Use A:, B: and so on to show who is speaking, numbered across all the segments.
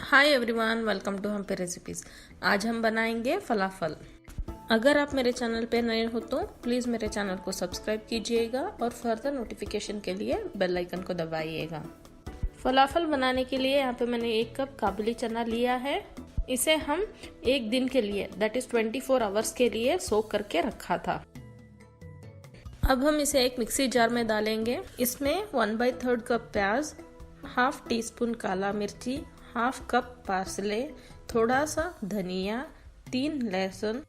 A: Hi everyone, welcome to हम पे recipes. आज हम बनाएंगे फलाफल। अगर आप मेरे चैनल पे नए हो तो प्लीज़ मेरे चैनल को सब्सक्राइब कीजिएगा और फर्दर नोटिफिकेशन के लिए बेल आइकन को दबाइएगा। फलाफल बनाने के लिए यहाँ पे मैंने 1 कप काबुली चना लिया है। इसे हम 1 दिन के लिए दैट इज 24 आवर्स के लिए सोक करके रखा था। अब हम इसे एक मिक्सी जार में डालेंगे। इसमें 1/3 कप प्याज, हाफ टी स्पून काला मिर्ची, हाफ कप पार्सले, थोड़ा सा धनिया, 3 लहसुन,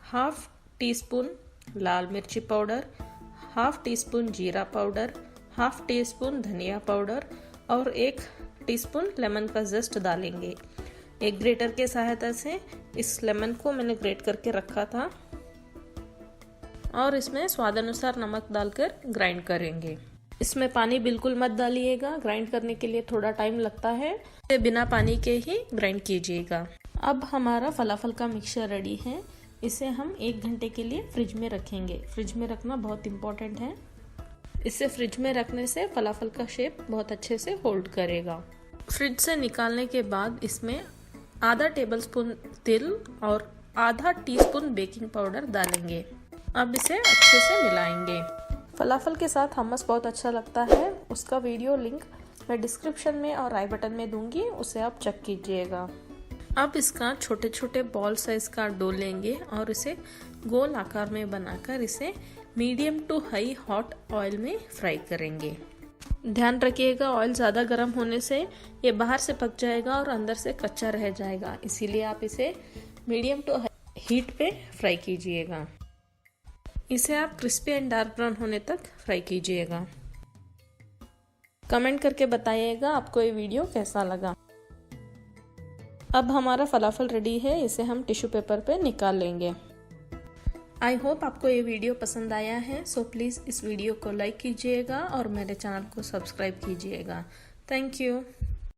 A: हाफ टी स्पून लाल मिर्ची पाउडर, हाफ टी स्पून जीरा पाउडर, हाफ टी स्पून धनिया पाउडर और 1 टीस्पून लेमन का जस्ट डालेंगे। एक ग्रेटर के सहायता से इस लेमन को मैंने ग्रेट करके रखा था और इसमें स्वाद अनुसार नमक डालकर ग्राइंड करेंगे। इसमें पानी बिल्कुल मत डालिएगा, ग्राइंड करने के लिए थोड़ा टाइम लगता है, इसे बिना पानी के ही ग्राइंड कीजिएगा। अब हमारा फलाफल का मिक्सचर रेडी है। इसे हम 1 घंटे के लिए फ्रिज में रखेंगे। फ्रिज में रखना बहुत इम्पोर्टेंट है। इसे फ्रिज में रखने से फलाफल का शेप बहुत अच्छे से होल्ड करेगा। फ्रिज से निकालने के बाद इसमें आधा टेबलस्पून तिल और आधा टीस्पून बेकिंग पाउडर डालेंगे। अब इसे अच्छे से मिलाएंगे। फलाफल के साथ हमस बहुत अच्छा लगता है। उसका वीडियो लिंक मैं डिस्क्रिप्शन में और आई बटन में दूंगी, उसे आप चेक कीजिएगा। अब इसका छोटे छोटे बॉल साइज का डो लेंगे और इसे गोल आकार में बनाकर इसे medium to high hot oil में फ्राई करेंगे। ध्यान रखिएगा, ऑयल ज़्यादा गर्म होने से ये बाहर से पक जाएगा और अंदर से कच्चा रह जाएगा, इसीलिए आप इसे मीडियम टू हीट पे फ्राई कीजिएगा। इसे आप क्रिस्पी एंड डार्क ब्राउन होने तक फ्राई कीजिएगा। कमेंट करके बताइएगा आपको ये वीडियो कैसा लगा। अब हमारा फलाफल रेडी है। इसे हम टिश्यू पेपर पे निकाल लेंगे। आई होप आपको ये वीडियो पसंद आया है। सो प्लीज़ इस वीडियो को लाइक कीजिएगा और मेरे चैनल को सब्सक्राइब कीजिएगा। Thank you.